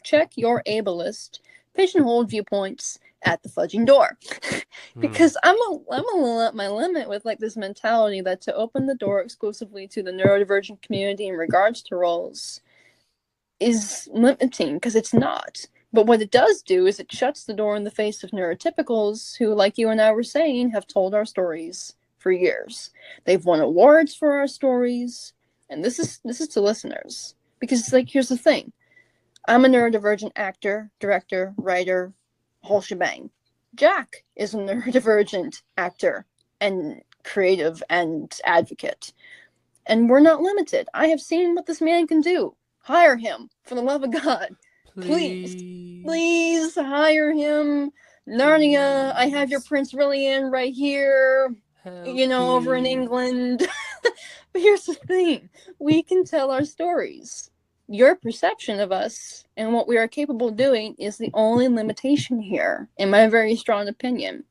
Check your ableist pigeonholed viewpoints at the fudging door. Mm. Because I'm a little at my limit with like this mentality that to open the door exclusively to the neurodivergent community in regards to roles is limiting, because it's not. But what it does do is it shuts the door in the face of neurotypicals who, like you and I were saying, have told our stories for years. They've won awards for our stories, and this is to listeners, because it's like, here's the thing: I'm a neurodivergent actor, director, writer, whole shebang. Jack is a neurodivergent actor and creative and advocate. And we're not limited. I have seen what this man can do. Hire him, for the love of God. Please, Please, please hire him. Narnia, I have your please, Prince William right here, help over in me. England. But here's the thing: we can tell our stories. Your perception of us and what we are capable of doing is the only limitation here, in my very strong opinion.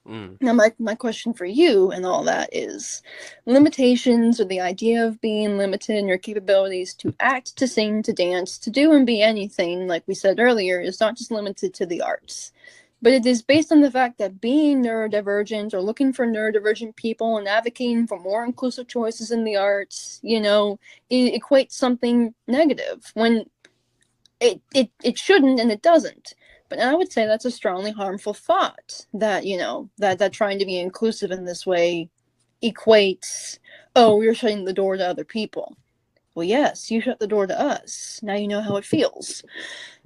Mm. Now, my question for you and all that is, limitations, or the idea of being limited in your capabilities to act, to sing, to dance, to do and be anything, like we said earlier, is not just limited to the arts. But it is based on the fact that being neurodivergent, or looking for neurodivergent people and advocating for more inclusive choices in the arts, it equates something negative, when it shouldn't, and it doesn't. But I would say that's a strongly harmful thought, that that trying to be inclusive in this way equates, oh, we're shutting the door to other people. Well, yes, you shut the door to us, now you know how it feels.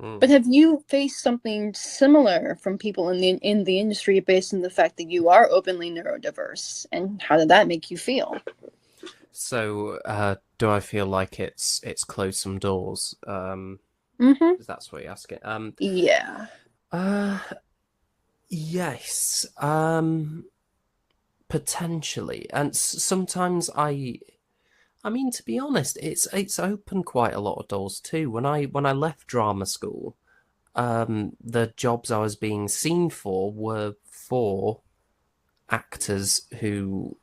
Mm. But have you faced something similar from people in the industry, based on the fact that you are openly neurodiverse, and how did that make you feel? So, do I feel like it's closed some doors? Mm-hmm. If that's what you're asking. Yeah. Uh, yes. Potentially, and sometimes I mean, to be honest, it's opened quite a lot of doors too. When I left drama school, the jobs I was being seen for were for actors who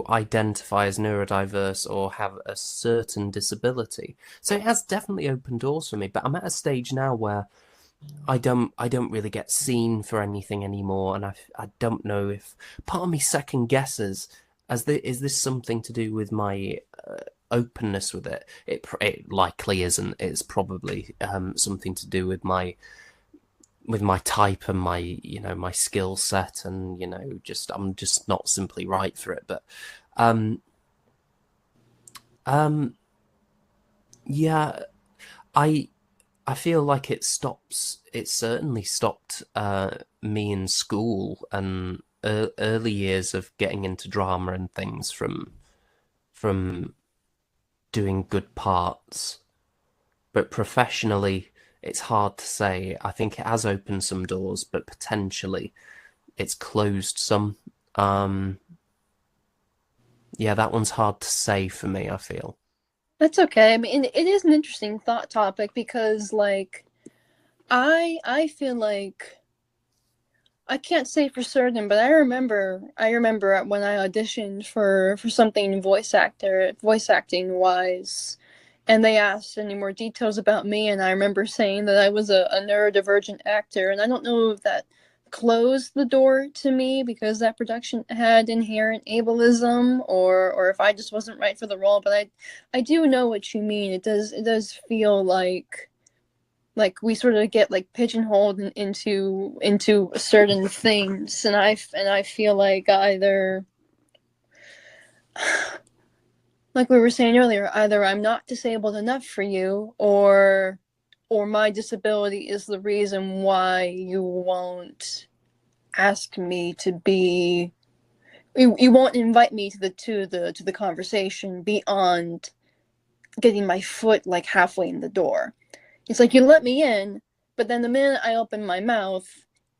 identify as neurodiverse or have a certain disability. So it has definitely opened doors for me. But I'm at a stage now where I don't really get seen for anything anymore, and I don't know if part of me second guesses is this something to do with my openness with it. It likely isn't. It's probably something to do with my type and my my skill set, and just I'm just not simply right for it. But um um yeah, I I feel like it certainly stopped me in school and early years of getting into drama and things from doing good parts. But professionally, it's hard to say. I think it has opened some doors, but potentially it's closed some. Um, yeah, that one's hard to say for me, I feel. That's okay. I mean, it is an interesting thought topic because, like, I feel like I can't say for certain, but I remember when I auditioned for something voice acting wise, and they asked any more details about me, and I remember saying that I was a neurodivergent actor, and I don't know if that closed the door to me because that production had inherent ableism, or if I just wasn't right for the role. But I do know what you mean. It does feel like we sort of get like pigeonholed into certain things, and I feel like either, like we were saying earlier, either I'm not disabled enough for you, or my disability is the reason why you won't ask me to be, you won't invite me to the conversation beyond getting my foot like halfway in the door. It's like you let me in, but then the minute I open my mouth,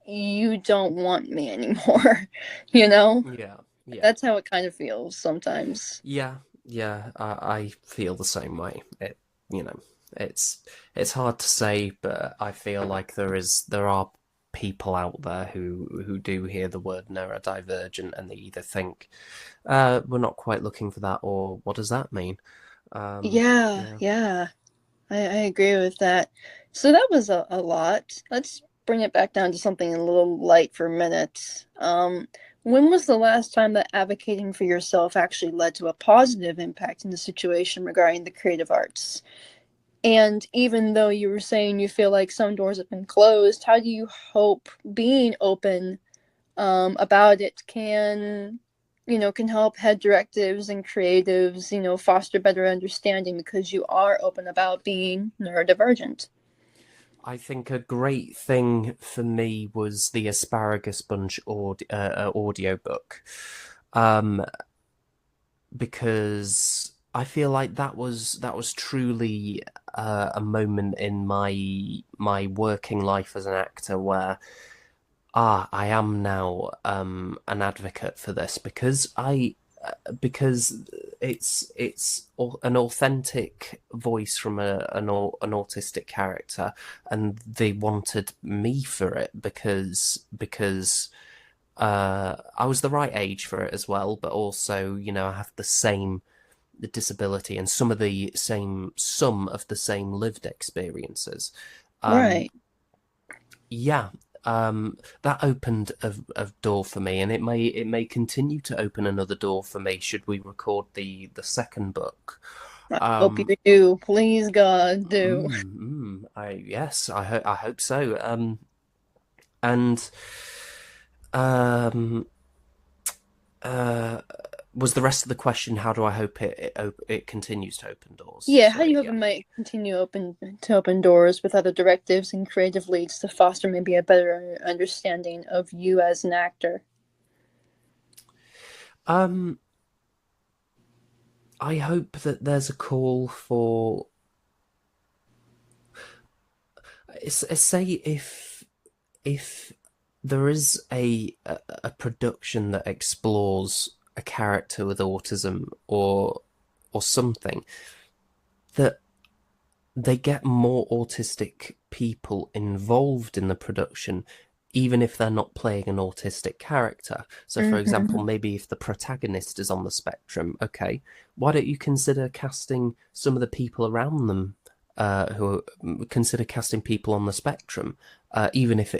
you don't want me anymore. you know? Yeah, yeah. That's how it kind of feels sometimes. Yeah, yeah, I feel the same way. You know, it's it's hard to say, but I feel like there are people out there who do hear the word neurodivergent and they either think, we're not quite looking for that, or what does that mean? Yeah, Yeah. yeah. I agree with that. So that was a lot. Let's bring it back down to something a little light for a minute. When was the last time that advocating for yourself actually led to a positive impact in the situation regarding the creative arts? And even though you were saying you feel like some doors have been closed, how do you hope being open about it can help head directives and creatives, foster better understanding because you are open about being neurodivergent? I think a great thing for me was the Asparagus Bunch audiobook, um, because I feel like that was truly a moment in my working life as an actor where I am now an advocate for this because it's an authentic voice from an autistic character, and they wanted me for it because I was the right age for it as well, but also I have the disability and some of the same lived experiences. Um, Right. yeah, that opened a door for me, and it may continue to open another door for me should we record the second book. I hope you Um, do. Please, God, do. I hope so. And um, uh, was the rest of the question? How do I hope it continues to open doors? Yeah, how do Sorry, you hope yeah. it might continue open doors with other directives and creative leads to foster maybe a better understanding of you as an actor? Um, I hope that there's a call for say if there is a production that explores a character with autism or something, that they get more autistic people involved in the production, even if they're not playing an autistic character. So, for example, Mm-hmm. maybe if the protagonist is on the spectrum, okay, why don't you consider casting some of the people around them who consider casting people on the spectrum, even if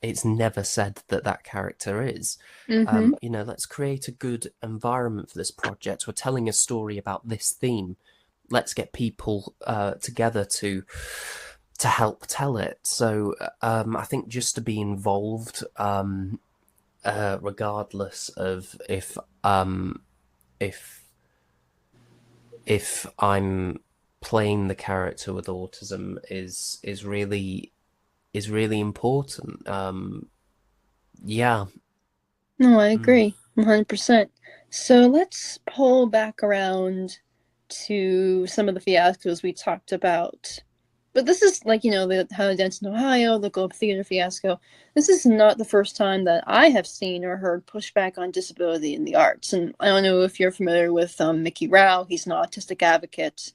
it's never said that that character is. Mm-hmm. Let's create a good environment for this project. We're telling a story about this theme. Let's get people together to help tell it. So I think just to be involved, regardless of if if I'm playing the character with autism, is really important. Yeah. No, I Mm. agree 100%. So let's pull back around to some of the fiascos we talked about. But this is like, the How Dance in Ohio, the Globe Theater fiasco. This is not the first time that I have seen or heard pushback on disability in the arts. And I don't know if you're familiar with Mickey Rao. He's an autistic advocate.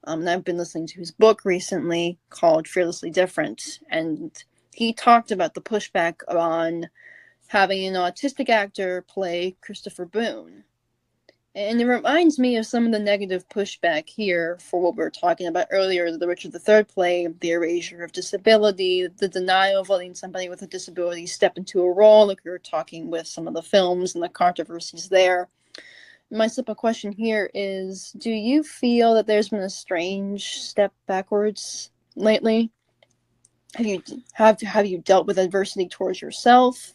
And I've been listening to his book recently called Fearlessly Different. And he talked about the pushback on having an autistic actor play Christopher Boone. And it reminds me of some of the negative pushback here for what we were talking about earlier, the Richard III play, the erasure of disability, the denial of letting somebody with a disability step into a role, like we were talking with some of the films and the controversies there. My simple question here is, do you feel that there's been a strange step backwards lately? Have you dealt with adversity towards yourself?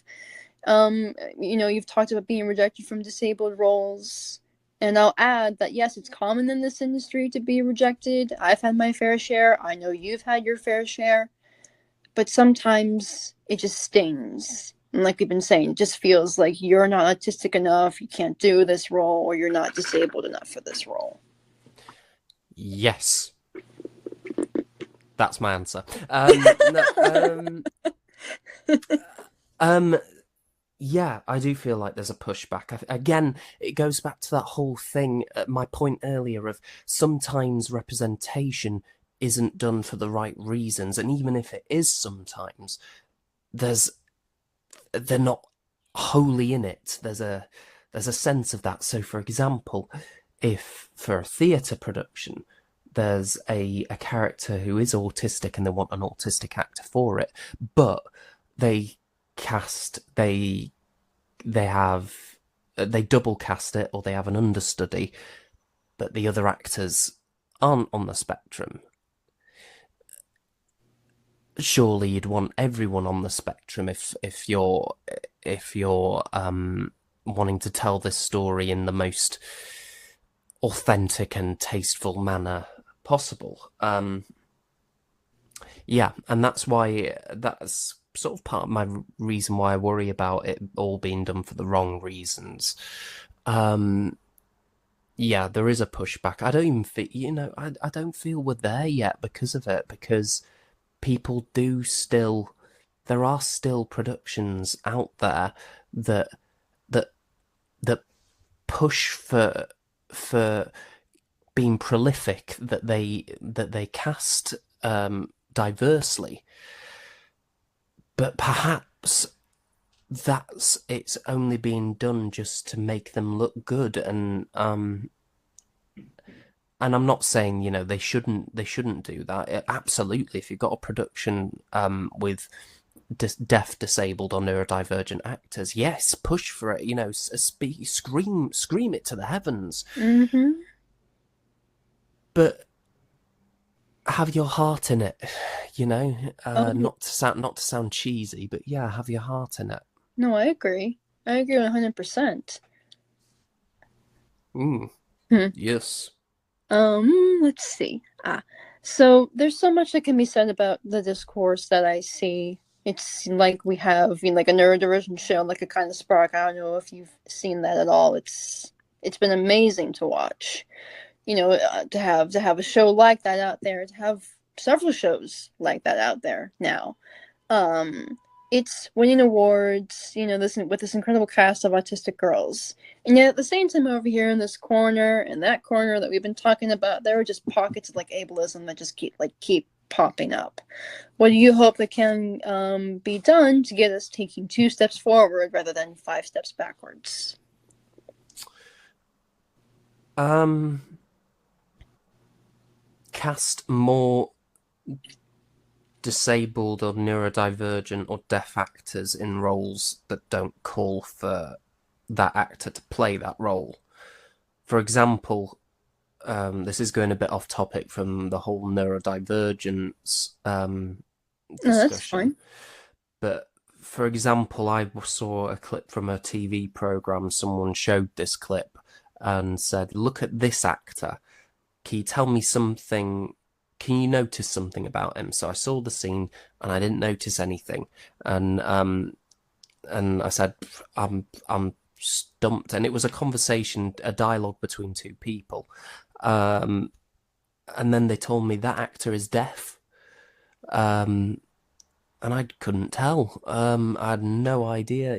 You've talked about being rejected from disabled roles. And I'll add that yes, it's common in this industry to be rejected. I've had my fair share. I know you've had your fair share. But sometimes it just stings. And like we've been saying, it just feels like you're not autistic enough, you can't do this role, or you're not disabled enough for this role. Yes, that's my answer. No, um, yeah, I do feel like there's a pushback. Again, it goes back to that whole thing, my point earlier of sometimes representation isn't done for the right reasons, and even if it is sometimes, there's they're not wholly in it. There's a sense of that. So, for example, if for a theatre production there's a character who is autistic and they want an autistic actor for it, but they cast they double cast it, or they have an understudy, but the other actors aren't on the spectrum. Surely you'd want everyone on the spectrum if you're wanting to tell this story in the most authentic and tasteful manner possible. Yeah, and that's sort of part of my reason why I worry about it all being done for the wrong reasons. Um, yeah, there is a pushback. I don't even feel, I don't feel we're there yet because of it, because people do still, there are still productions out there that that that push for being prolific, that they cast diversely, but perhaps it's only being done just to make them look good. And I'm not saying they shouldn't do that. Absolutely, if you've got a production with deaf, disabled, or neurodivergent actors, yes, push for it. Scream it to the heavens. Mm-hmm. But have your heart in it. Oh, Not to sound cheesy, but yeah, have your heart in it. no, I agree. I agree 100%. Mm, Hmm. yes. Let's see. So there's so much that can be said about the discourse that I see. It's like we have, like a neurodivergent show, like a kind of spark. I don't know if you've seen that at all. It's been amazing to watch. To have a show like that out there, to have several shows like that out there now. Um, it's winning awards, this with this incredible cast of autistic girls. And yet at the same time, over here in this corner and that corner that we've been talking about, there are just pockets of like ableism that just keep popping up. What do you hope that can be done to get us taking 2 steps forward rather than 5 steps backwards? Um, cast more disabled or neurodivergent or deaf actors in roles that don't call for that actor to play that role. For example, this is going a bit off topic from the whole neurodivergence No, that's discussion, fine. but for example, I saw a clip from a TV program. Someone showed this clip and said, "Look at this actor. Can you tell me something? Can you notice something about him?" So I saw the scene and I didn't notice anything, and I said, I'm stumped." And it was a conversation, a dialogue between two people. Um, and then they told me that actor is deaf. Um, and I couldn't tell. I had no idea,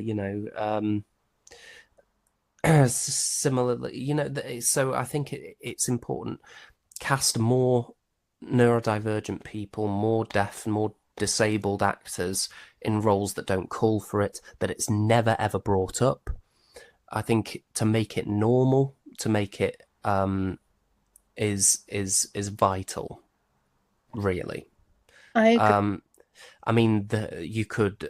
similarly, so I think it's important. Cast more neurodivergent people, more deaf, more disabled actors in roles that don't call for it, that it's never ever brought up. I think to make it normal, to make it is vital, really. I agree. Um, I mean, you could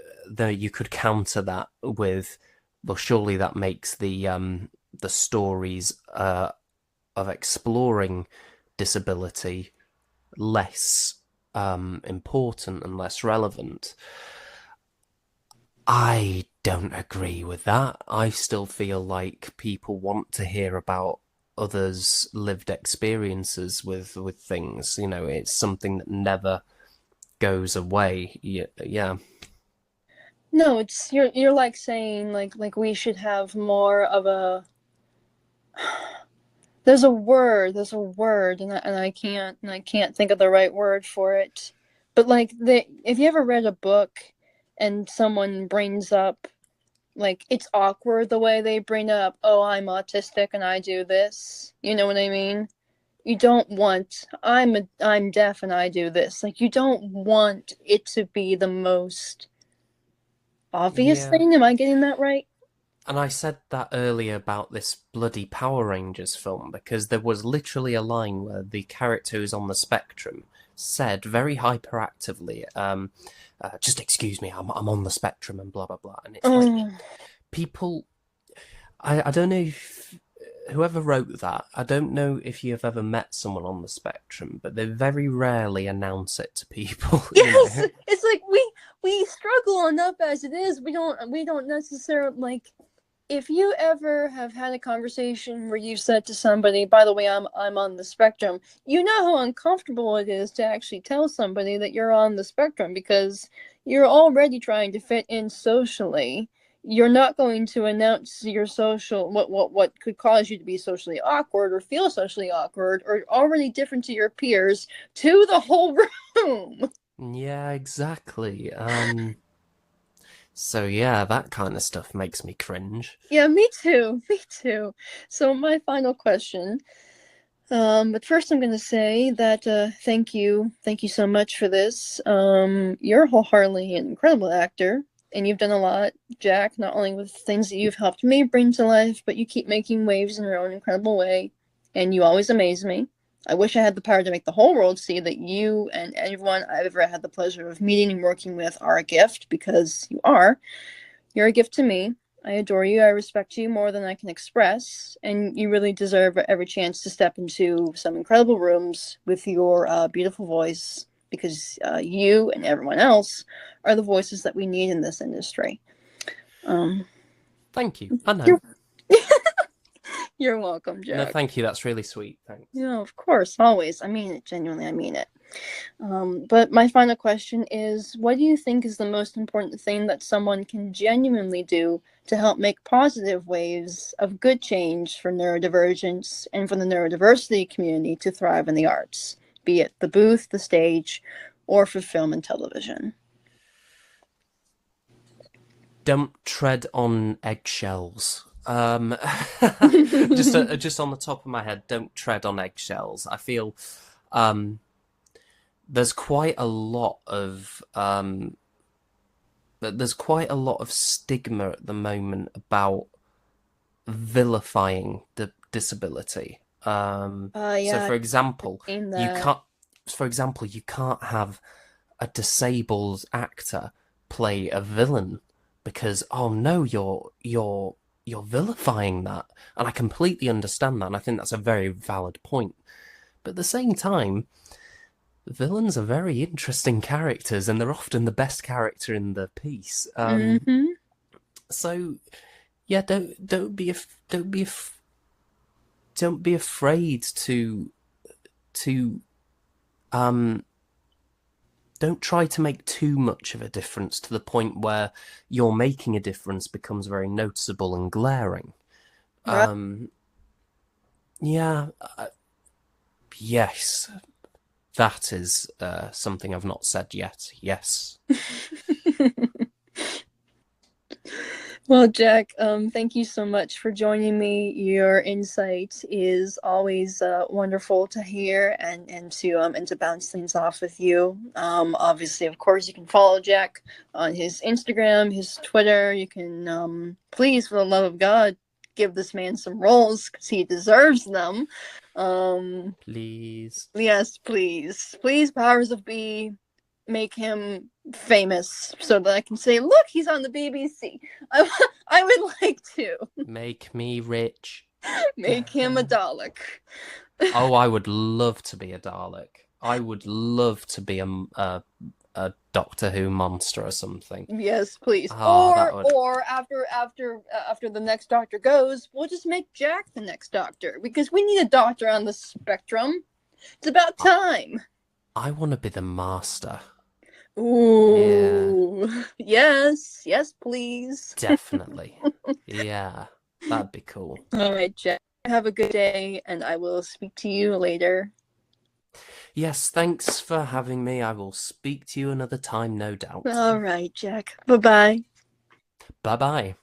counter that with, well, surely that makes the stories of exploring disability less important and less relevant. I don't agree with that. I still feel like people want to hear about others' lived experiences with things. It's something that never goes away. Yeah, yeah. No, it's you're like saying like we should have more of a there's a word, and I can't think of the right word for it. But like if you ever read a book and someone brings up like it's awkward the way they bring up, "Oh, I'm autistic and I do this." You know what I mean? You don't want I'm deaf and I do this. Like you don't want it to be the most obvious Yeah. thing. Am I getting that right? And I said that earlier about this bloody Power Rangers film because there was literally a line where the character who's on the spectrum said very hyperactively, "Just excuse me, I'm on the spectrum," and blah blah blah. And it's like Oh, people. I don't know if whoever wrote that. I don't know if you've ever met someone on the spectrum, but they very rarely announce it to people. yes, it's like we struggle enough as it is. We don't necessarily like if you ever have had a conversation where you said to somebody, "By the way, I'm on the spectrum," you know how uncomfortable it is to actually tell somebody that you're on the spectrum because you're already trying to fit in socially. You're not going to announce your social what could cause you to be socially awkward or feel socially awkward or already different to your peers to the whole room. Yeah, exactly. So yeah, that kind of stuff makes me cringe. Yeah, me too. Me too. So my final question. But first, I'm going to say that thank you so much for this. You're wholeheartedly an incredible actor, and you've done a lot, Jack. Not only with things that you've helped me bring to life, but you keep making waves in your own incredible way, and you always amaze me. I wish I had the power to make the whole world see that you and everyone I've ever had the pleasure of meeting and working with are a gift because you are. You're a gift to me. I adore you. I respect you more than I can express. And you really deserve every chance to step into some incredible rooms with your beautiful voice because you and everyone else are the voices that we need in this industry. Um, Thank you. I know. you're, you're welcome, No, Jack. thank you. That's really sweet. Thanks. Yeah, of course, always. I mean it, genuinely, I mean it. But my final question is what do you think is the most important thing that someone can genuinely do to help make positive waves of good change for neurodivergence and for the neurodiversity community to thrive in the arts, be it the booth, the stage, or for film and television? Don't tread on eggshells. Just on the top of my head, don't tread on eggshells. I feel um, there's quite a lot of stigma at the moment about vilifying the disability. So, Yeah, for I've example, seen you that. can't. for example, you can't have a disabled actor play a villain because, oh no, you're vilifying that, and I completely understand that, and I think that's a very valid point. But at the same time, villains are very interesting characters, and they're often the best character in the piece. Mm-hmm. So yeah, don't be afraid to um don't try to make too much of a difference to the point where you're making a difference becomes very noticeable and glaring. Right. Yeah, yes, that is something I've not said yet. Yes. Well, Jack, thank you so much for joining me. Your insight is always wonderful to hear and to bounce things off with you. Obviously, of course, you can follow Jack on his Instagram, his Twitter. You can please, for the love of God, give this man some roles because he deserves them. Please. Yes, please, please, powers of B, make him famous so that I can say, look, he's on the BBC. I would like to Make me rich. make him a Dalek. Oh, I would love to be a Dalek. I would love to be a Doctor Who monster or something. Yes, please. Oh, that would. Or after the next Doctor goes, we'll just make Jack the next Doctor because we need a Doctor on the spectrum. It's about time. I want to be the Master. Yeah, Ooh, yes, yes, please. definitely. Yeah, that'd be cool. All right, Jack. Have a good day, and I will speak to you later. Yes, thanks for having me. I will speak to you another time, no doubt. All right, Jack. Bye bye. Bye bye.